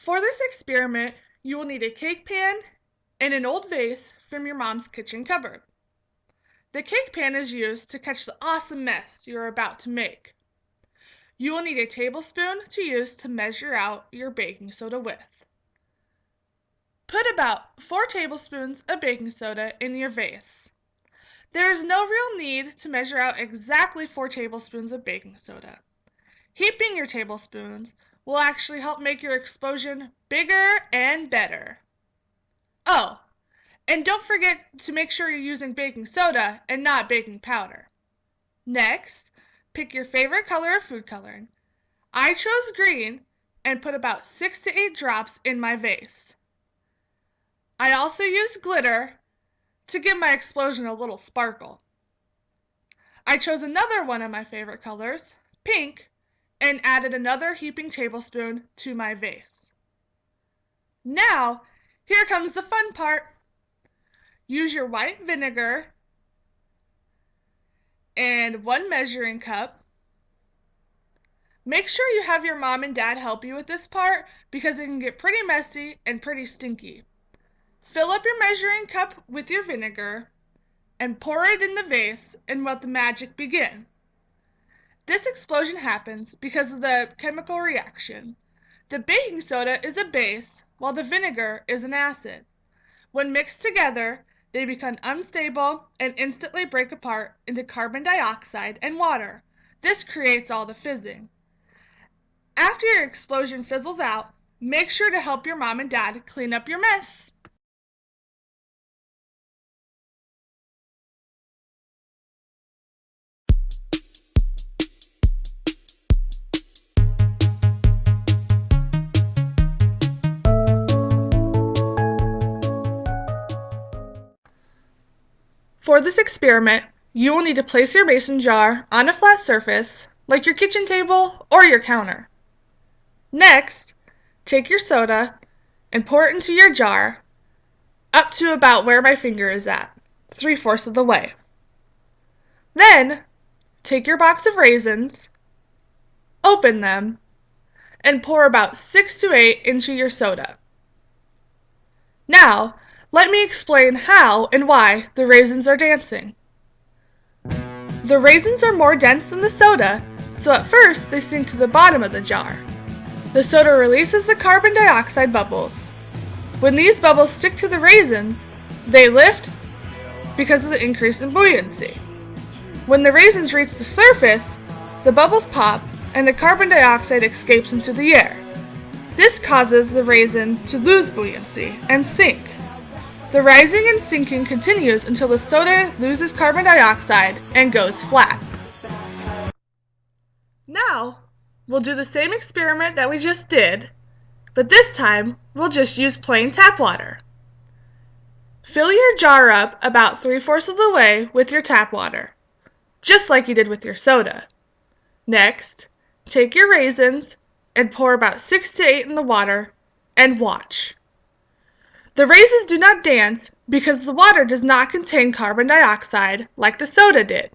For this experiment, you will need a cake pan and an old vase from your mom's kitchen cupboard. The cake pan is used to catch the awesome mess you are about to make. You will need a tablespoon to use to measure out your baking soda with. Put about 4 tablespoons of baking soda in your vase. There is no real need to measure out exactly 4 tablespoons of baking soda. Heaping your tablespoons will actually help make your explosion bigger and better. Oh, and don't forget to make sure you're using baking soda and not baking powder. Next, pick your favorite color of food coloring. I chose green and put about 6 to 8 drops in my vase. I also used glitter to give my explosion a little sparkle. I chose another one of my favorite colors, pink, and added another heaping tablespoon to my vase. Now, here comes the fun part. Use your white vinegar and 1 measuring cup. Make sure you have your mom and dad help you with this part because it can get pretty messy and pretty stinky. Fill up your measuring cup with your vinegar and pour it in the vase and let the magic begin. This explosion happens because of the chemical reaction. The baking soda is a base while the vinegar is an acid. When mixed together, they become unstable and instantly break apart into carbon dioxide and water. This creates all the fizzing. After your explosion fizzles out, make sure to help your mom and dad clean up your mess. For this experiment, you will need to place your mason jar on a flat surface, like your kitchen table or your counter. Next, take your soda and pour it into your jar, up to about where my finger is at, 3/4 of the way. Then, take your box of raisins, open them, and pour about 6 to 8 into your soda. Now, let me explain how and why the raisins are dancing. The raisins are more dense than the soda, so at first they sink to the bottom of the jar. The soda releases the carbon dioxide bubbles. When these bubbles stick to the raisins, they lift because of the increase in buoyancy. When the raisins reach the surface, the bubbles pop and the carbon dioxide escapes into the air. This causes the raisins to lose buoyancy and sink. The rising and sinking continues until the soda loses carbon dioxide and goes flat. Now, we'll do the same experiment that we just did, but this time we'll just use plain tap water. Fill your jar up about 3/4 of the way with your tap water, just like you did with your soda. Next, take your raisins and pour about 6 to 8 in the water and watch. The raisins do not dance because the water does not contain carbon dioxide like the soda did.